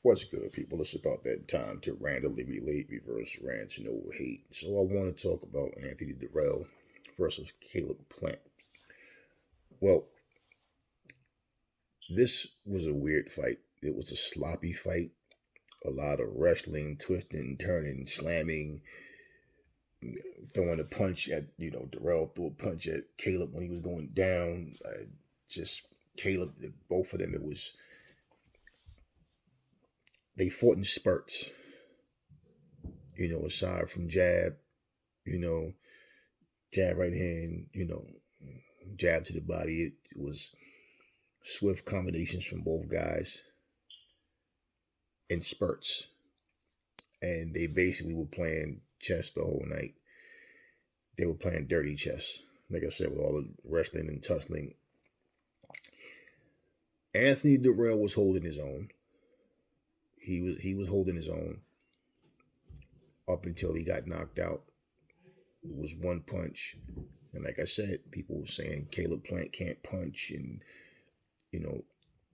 What's good, people? It's about that time to randomly relate reverse rants and over hate. So I want to talk about Anthony Direll versus Kaleb Plant. Well, this was a weird fight. It was a sloppy fight. A lot of wrestling, twisting, turning, slamming, throwing a punch at, Direll threw a punch at Kaleb when he was going down. Just Kaleb, both of them, they fought in spurts, aside from jab, you know, jab right hand, jab to the body. It was swift combinations from both guys in spurts. And they basically were playing chess the whole night. They were playing dirty chess. Like I said, with all the wrestling and tussling. Anthony Direll was holding his own. He was holding his own up until he got knocked out. It was one punch. And like I said, people were saying Kaleb Plant can't punch. And,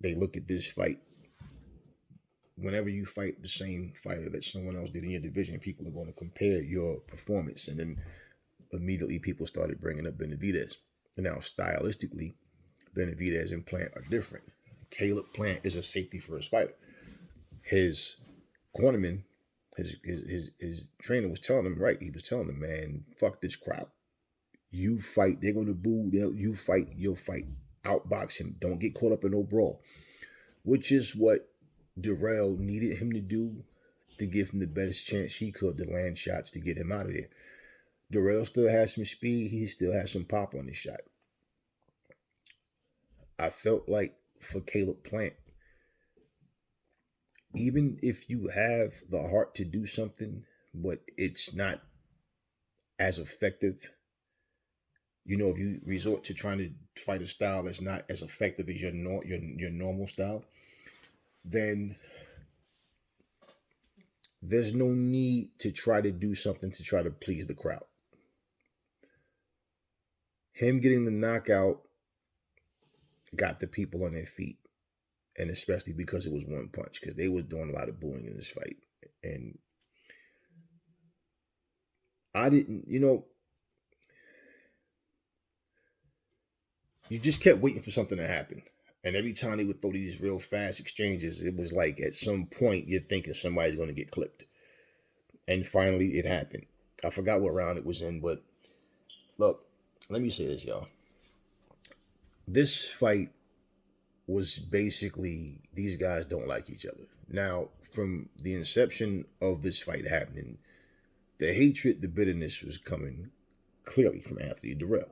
they look at this fight. Whenever you fight the same fighter that someone else did in your division, people are going to compare your performance. And then immediately people started bringing up Benavidez. And now, stylistically, Benavidez and Plant are different. Kaleb Plant is a safety first fighter. His cornerman, his trainer was telling him, right? He was telling him, man, fuck this crowd. You fight, they're going to boo. You fight, you'll fight. Outbox him. Don't get caught up in no brawl. Which is what Direll needed him to do to give him the best chance he could to land shots to get him out of there. Direll still has some speed. He still has some pop on his shot. I felt like for Kaleb Plant, even if you have the heart to do something, but it's not as effective, if you resort to trying to fight a style that's not as effective as your normal style, then there's no need to try to do something to try to please the crowd. Him getting the knockout got the people on their feet. And especially because it was one punch, because they was doing a lot of booing in this fight. And I didn't, you just kept waiting for something to happen. And every time they would throw these real fast exchanges, it was like at some point you're thinking somebody's going to get clipped. And finally it happened. I forgot what round it was in, but look, let me say this, y'all. This fight was basically, these guys don't like each other. Now, from the inception of this fight happening, the hatred, the bitterness was coming clearly from Anthony Direll.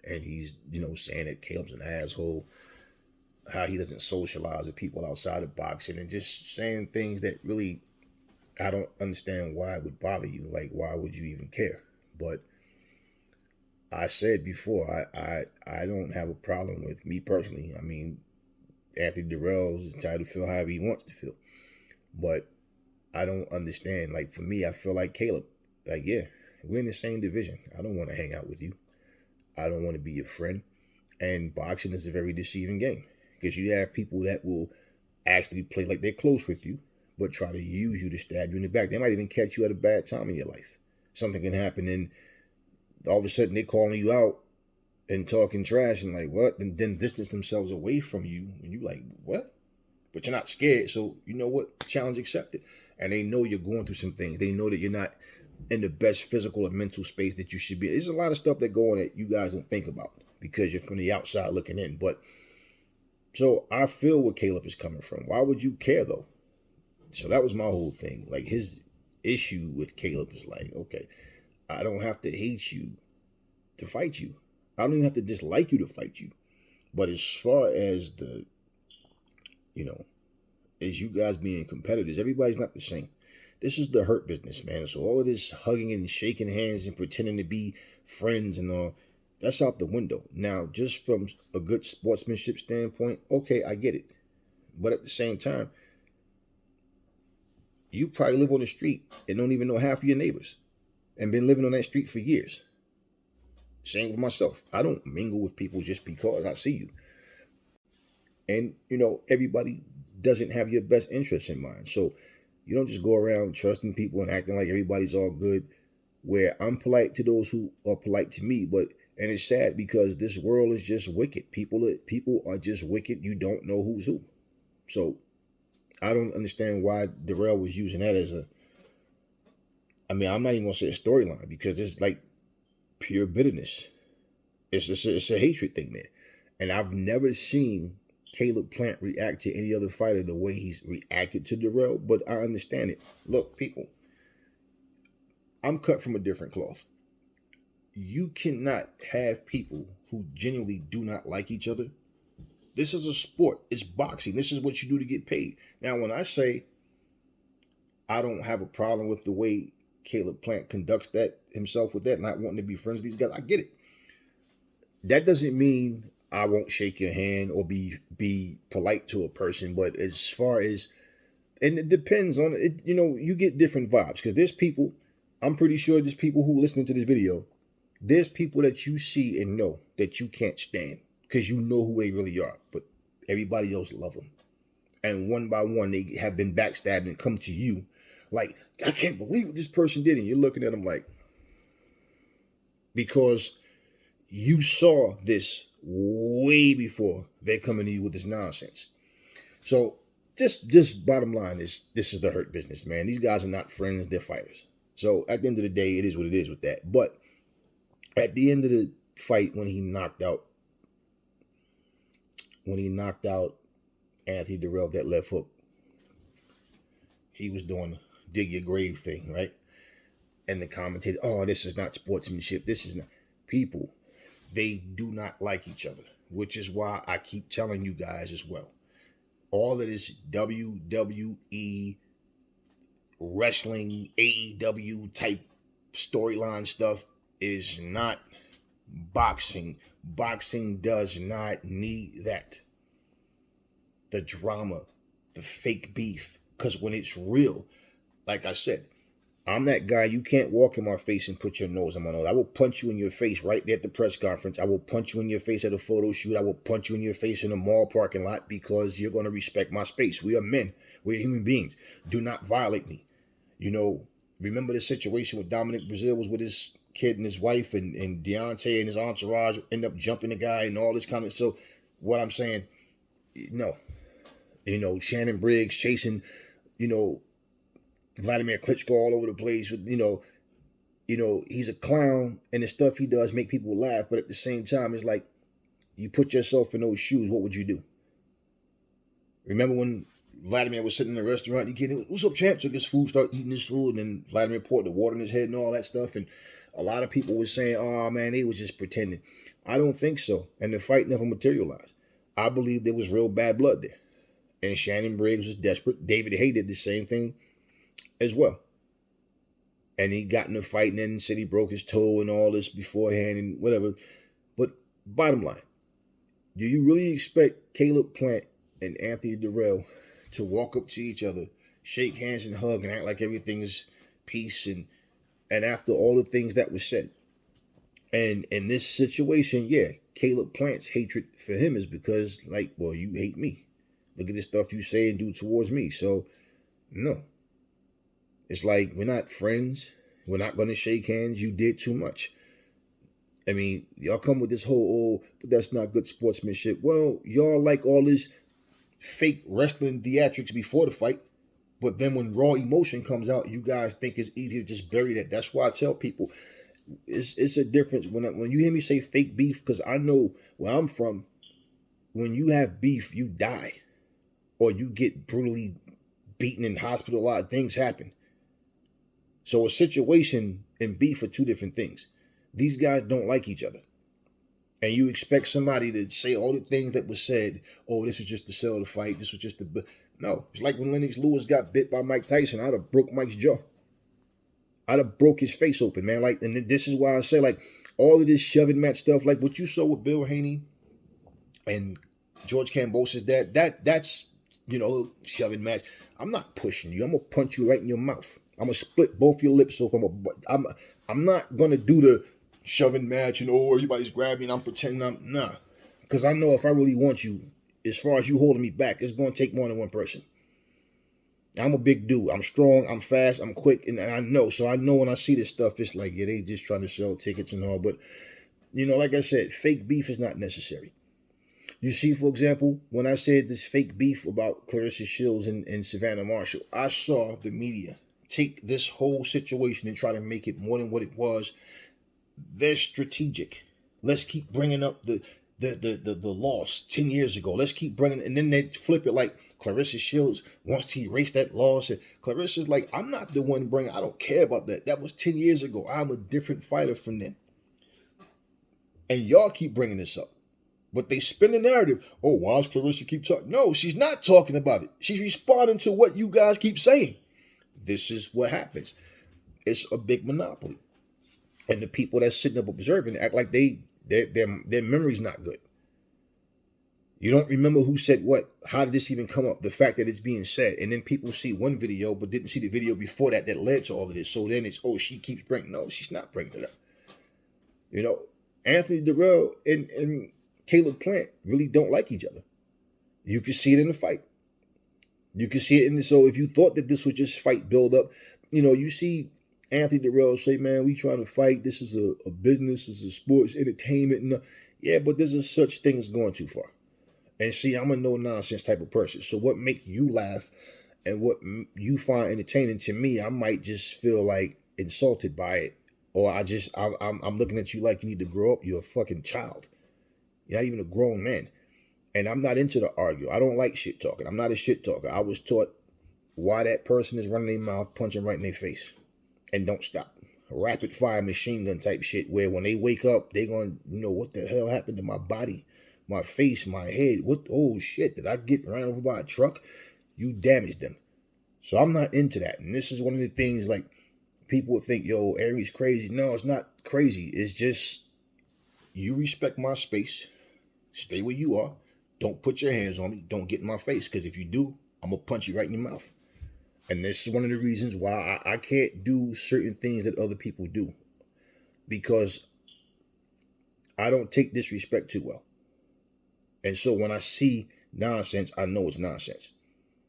And he's, saying that Kaleb's an asshole, how he doesn't socialize with people outside of boxing, and just saying things that really, I don't understand why it would bother you. Like, why would you even care? But I said before, I don't have a problem with me personally. I mean, Anthony Direll is entitled to feel however he wants to feel. But I don't understand. Like, for me, I feel like Kaleb. Like, yeah, we're in the same division. I don't want to hang out with you. I don't want to be your friend. And boxing is a very deceiving game. Because you have people that will actually play like they're close with you, but try to use you to stab you in the back. They might even catch you at a bad time in your life. Something can happen, and all of a sudden they're calling you out and talking trash and like, what? And then distance themselves away from you. And you're like, what? But you're not scared. So you know what? Challenge accepted. And they know you're going through some things. They know that you're not in the best physical or mental space that you should be. There's a lot of stuff that go on that you guys don't think about because you're from the outside looking in. But so I feel where Kaleb is coming from. Why would you care though? So that was my whole thing. Like, his issue with Kaleb is like, okay, I don't have to hate you to fight you. I don't even have to dislike you to fight you. But as far as the, as you guys being competitors, everybody's not the same. This is the hurt business, man. So all of this hugging and shaking hands and pretending to be friends and all, that's out the window. Now, just from a good sportsmanship standpoint, okay, I get it. But at the same time, you probably live on the street and don't even know half of your neighbors and been living on that street for years. Same with myself. I don't mingle with people just because I see you. And, everybody doesn't have your best interests in mind. So you don't just go around trusting people and acting like everybody's all good, where I'm polite to those who are polite to me. And it's sad because this world is just wicked. People are just wicked. You don't know who's who. So I don't understand why Direll was using that as I'm not even gonna say a storyline, because it's like pure bitterness. It's a hatred thing there. And I've never seen Kaleb Plant react to any other fighter the way he's reacted to Direll, but I understand it. Look, people, I'm cut from a different cloth. You cannot have people who genuinely do not like each other. This is a sport. It's boxing. This is what you do to get paid. Now, when I say I don't have a problem with the way Kaleb Plant conducts that himself with that, not wanting to be friends with these guys, I get it. That doesn't mean I won't shake your hand or be polite to a person. But as far as, and it depends on it, you get different vibes, because there's people, I'm pretty sure there's people who listening to this video, there's people that you see and know that you can't stand because you know who they really are, but everybody else love them. And one by one, they have been backstabbed and come to you like, I can't believe what this person did. And you're looking at them like, because you saw this way before they're coming to you with this nonsense. So just bottom line is, this is the hurt business, man. These guys are not friends, they're fighters. So at the end of the day, it is what it is with that. But at the end of the fight, when he knocked out Anthony Direll with that left hook, he was doing the dig your grave thing, right? And the commentator, oh, this is not sportsmanship. This is not. People, they do not like each other, which is why I keep telling you guys as well. All of this WWE, wrestling, AEW type storyline stuff is not boxing. Boxing does not need that. The drama, the fake beef. Because when it's real, like I said, I'm that guy. You can't walk in my face and put your nose in my nose. I will punch you in your face right there at the press conference. I will punch you in your face at a photo shoot. I will punch you in your face in a mall parking lot, because you're going to respect my space. We are men. We're human beings. Do not violate me. Remember the situation with Dominic Brazil was with his kid and his wife, and Deontay and his entourage end up jumping the guy and all this kind of. So what I'm saying, no. Shannon Briggs chasing, Vladimir Klitschko all over the place with, he's a clown, and the stuff he does make people laugh. But at the same time, it's like, you put yourself in those shoes, what would you do? Remember when Vladimir was sitting in a restaurant, he came, what's up, champ? Took his food, started eating his food, and then Vladimir poured the water in his head and all that stuff. And a lot of people were saying, oh man, they was just pretending. I don't think so. And the fight never materialized. I believe there was real bad blood there. And Shannon Briggs was desperate. David Hay did the same thing as well. And he got in a fight and then said he broke his toe and all this beforehand and whatever. But bottom line, do you really expect Kaleb Plant and Anthony Direll to walk up to each other, shake hands and hug and act like everything is peace, and after all the things that was said? And in this situation, yeah, Kaleb Plant's hatred for him is because, like, well, you hate me. Look at the stuff you say and do towards me. So, no. It's like, we're not friends. We're not going to shake hands. You did too much. I mean, y'all come with this whole, but that's not good sportsmanship. Well, y'all like all this fake wrestling theatrics before the fight. But then when raw emotion comes out, you guys think it's easy to just bury that. That's why I tell people, it's a difference. When you hear me say fake beef, because I know where I'm from, when you have beef, you die. Or you get brutally beaten in hospital. A lot of things happen. So a situation and beef are two different things. These guys don't like each other. And you expect somebody to say all the things that was said, oh, this was just to sell the fight. This was just to... No. It's like when Lennox Lewis got bit by Mike Tyson. I'd have broke Mike's jaw. I'd have broke his face open, man. Like, and this is why I say, like, all of this shoving match stuff, like what you saw with Bill Haney and George Kambosos, that's... shoving match. I'm not pushing you. I'm gonna punch you right in your mouth. I'm gonna split both your lips open. I'm not gonna do the shoving match and everybody's grabbing. I'm pretending nah, because I know if I really want you, as far as you holding me back, it's going to take more than one person. I'm a big dude. I'm strong. I'm fast. I'm quick. And I know. So I know when I see this stuff, it's like, yeah, they just trying to sell tickets and all. But, like I said, fake beef is not necessary. You see, for example, when I said this fake beef about Clarissa Shields and Savannah Marshall, I saw the media take this whole situation and try to make it more than what it was. They're strategic. Let's keep bringing up the loss 10 years ago. Let's keep bringing, and then they flip it like Clarissa Shields wants to erase that loss. And Clarissa's like, I'm not the one bringing. I don't care about that. That was 10 years ago. I'm a different fighter from them. And y'all keep bringing this up. But they spin the narrative. Oh, why does Clarissa keep talking? No, she's not talking about it. She's responding to what you guys keep saying. This is what happens. It's a big monopoly. And the people that's sitting up observing act like their memory's not good. You don't remember who said what. How did this even come up? The fact that it's being said. And then people see one video but didn't see the video before that led to all of this. So then it's, oh, she keeps bringing. No, she's not bringing it up. Anthony Direll and Kaleb Plant really don't like each other. You can see it in the fight. You can see it so if you thought that this was just fight build up, you see Anthony Direll say, man, we trying to fight. This is a business. This is sports entertainment. And yeah, but there's a such thing as going too far. And see, I'm a no-nonsense type of person. So what makes you laugh and what you find entertaining, to me, I might just feel like insulted by it. Or I'm looking at you like you need to grow up. You're a fucking child. You're not even a grown man. And I'm not into the argue. I don't like shit talking. I'm not a shit talker. I was taught why that person is running their mouth, punching right in their face. And don't stop. Rapid fire machine gun type shit where when they wake up, they going to what the hell happened to my body, my face, my head. Oh shit, did I get ran over by a truck? You damaged them. So I'm not into that. And this is one of the things like people would think, yo, Aries crazy. No, it's not crazy. It's just you respect my space. Stay where you are. Don't put your hands on me. Don't get in my face. Because if you do, I'm going to punch you right in your mouth. And this is one of the reasons why I can't do certain things that other people do. Because I don't take disrespect too well. And so when I see nonsense, I know it's nonsense.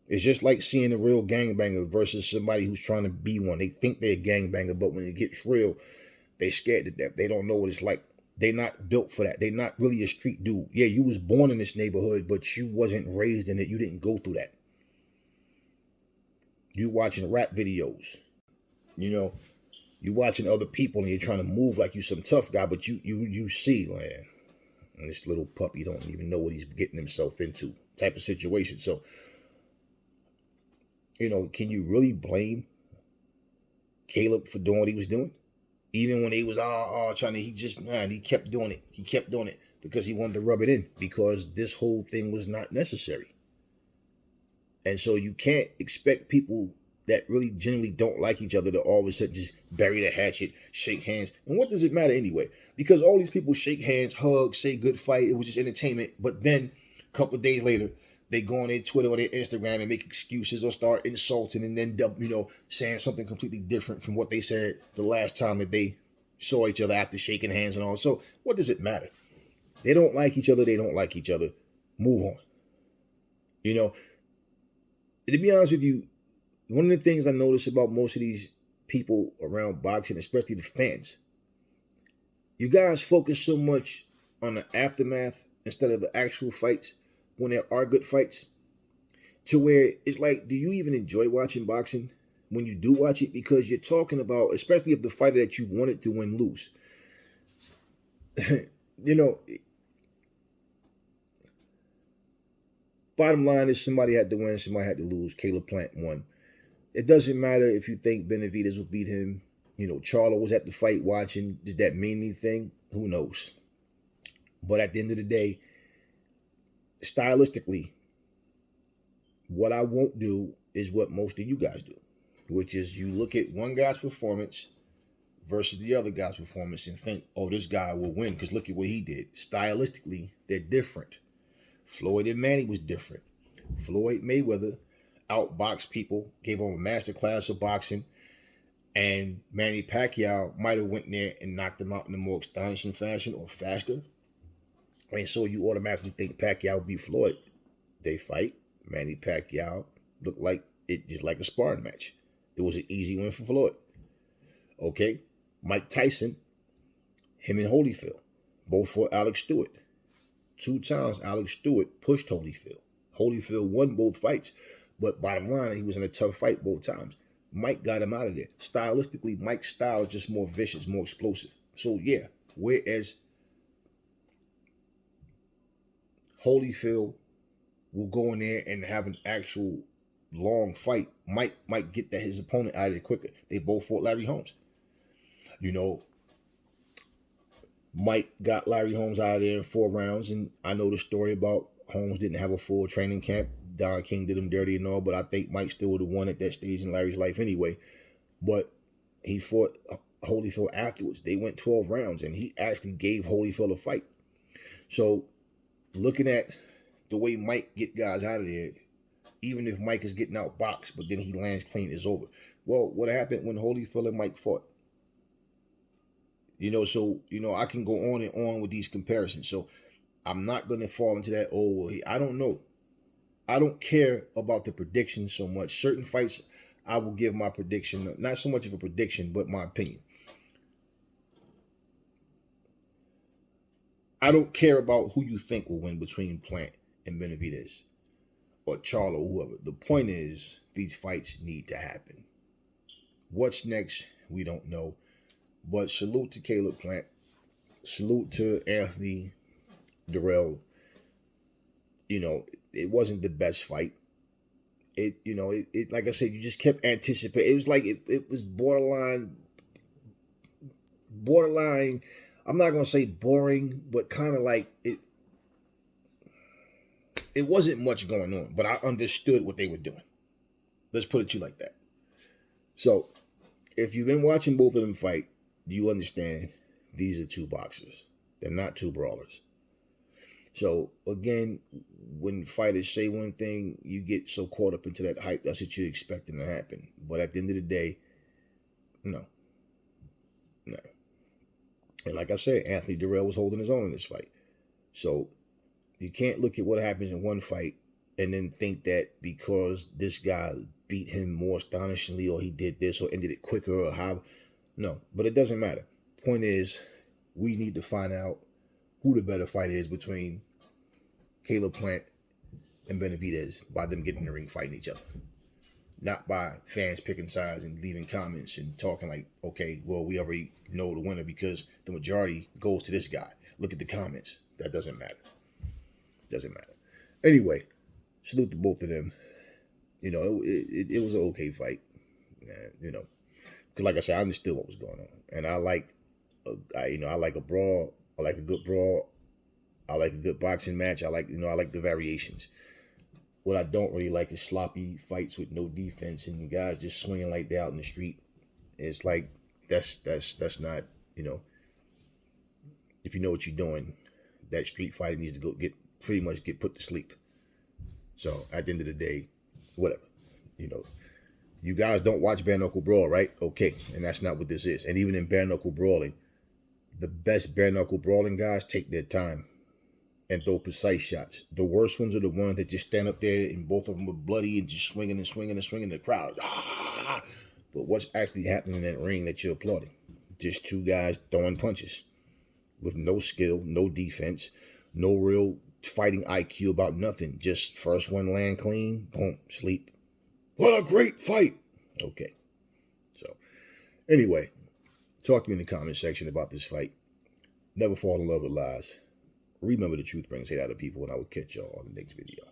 It's just like seeing a real gangbanger versus somebody who's trying to be one. They think they're a gangbanger, but when it gets real, they scared to death. They don't know what it's like. They're not built for that. They're not really a street dude. Yeah, you was born in this neighborhood, but you wasn't raised in it. You didn't go through that. You watching rap videos. You watching other people and you're trying to move like you some tough guy, but you see, man, and this little puppy don't even know what he's getting himself into type of situation. So, can you really blame Kaleb for doing what he was doing? Even when he was trying to, he kept doing it. He kept doing it because he wanted to rub it in because this whole thing was not necessary. And so you can't expect people that really genuinely don't like each other to all of a sudden just bury the hatchet, shake hands. And what does it matter anyway? Because all these people shake hands, hug, say good fight. It was just entertainment. But then a couple of days later, they go on their Twitter or their Instagram and make excuses or start insulting and then, saying something completely different from what they said the last time that they saw each other after shaking hands and all. So what does it matter? They don't like each other. They don't like each other. Move on. To be honest with you, one of the things I notice about most of these people around boxing, especially the fans, you guys focus so much on the aftermath instead of the actual fights when there are good fights, to where it's like, do you even enjoy watching boxing when you do watch it? Because you're talking about, especially if the fighter that you wanted to win lose. Bottom line is somebody had to win, somebody had to lose. Kaleb Plant won. It doesn't matter if you think Benavidez will beat him. Charlo was at the fight watching. Does that mean anything? Who knows? But at the end of the day, stylistically, what I won't do is what most of you guys do, which is you look at one guy's performance versus the other guy's performance and think, oh, this guy will win because look at what he did. Stylistically, they're different. Floyd and Manny was different. Floyd Mayweather outboxed people, gave them a master class of boxing, and Manny Pacquiao might have went there and knocked him out in a more astonishing fashion or faster. And so you automatically think Pacquiao would beat Floyd. They fight. Manny Pacquiao looked like it just like a sparring match. It was an easy win for Floyd. Okay. Mike Tyson, him and Holyfield, both fought Alex Stewart. 2 times Alex Stewart pushed Holyfield. Holyfield won both fights, but bottom line, he was in a tough fight both times. Mike got him out of there. Stylistically, Mike's style is just more vicious, more explosive. So yeah, whereas Holyfield will go in there and have an actual long fight, Mike might get that his opponent out of there quicker. They both fought Larry Holmes. You know, Mike got Larry Holmes out of there in 4 rounds, and I know the story about Holmes didn't have a full training camp. Don King did him dirty and all, but I think Mike still would have won at that stage in Larry's life anyway. But he fought Holyfield afterwards. They went 12 rounds, and he actually gave Holyfield a fight. So looking at the way Mike get guys out of there, even if Mike is getting out boxed, but then he lands clean, it's over. Well, what happened when Holyfield and Mike fought? You know, so, you know, I can go on and on with these comparisons. So I'm not going to fall into that, oh, well, I don't know. I don't care about the predictions so much. Certain fights, I will give my prediction, not so much of a prediction, but my opinion. I don't care about who you think will win between Plant and Benavidez or Charlo or whoever. The point is, these fights need to happen. What's next, we don't know. But salute to Kaleb Plant. Salute to Anthony Direll. You know, it wasn't the best fight. It like I said, you just kept anticipating. It was like it was borderline. I'm not gonna say boring, but kind of like it. It wasn't much going on, but I understood what they were doing. Let's put it to you like that. So, if you've been watching both of them fight, you understand these are 2 boxers. They're not 2 brawlers. So, again, when fighters say one thing, you get so caught up into that hype. That's what you're expecting to happen. But at the end of the day, no. And like I said, Anthony Direll was holding his own in this fight. So, you can't look at what happens in one fight and then think that because this guy beat him more astonishingly or he did this or ended it quicker or how. No, but it doesn't matter. Point is, we need to find out who the better fighter is between Kaleb Plant and Benavidez by them getting in the ring fighting each other. Not by fans picking sides and leaving comments and talking like, okay, well, we already know the winner because the majority goes to this guy. Look at the comments. That doesn't matter. Doesn't matter. Anyway, salute to both of them. You know, it was an okay fight. You know, because like I said, I understood what was going on. And I like a brawl. I like a good brawl. I like a good boxing match. I like the variations. What I don't really like is sloppy fights with no defense and guys just swinging like they out in the street. It's like that's not, you know, if you know what you're doing, that street fighting needs to get put to sleep. So at the end of the day, whatever, you know, you guys don't watch bare knuckle brawl, right? Okay, and that's not what this is. And even in bare knuckle brawling, the best bare knuckle brawling guys take their time and throw precise shots. The worst ones are the ones that just stand up there and both of them are bloody and just swinging and swinging and swinging the crowd. But what's actually happening in that ring that you're applauding? Just 2 guys throwing punches with no skill, no defense, no real fighting IQ about nothing. Just first one land clean, boom, sleep. What a great fight. Okay. So, anyway, talk to me in the comment section about this fight. Never fall in love with lies. Remember, the truth brings hate out of people, and I will catch y'all on the next video.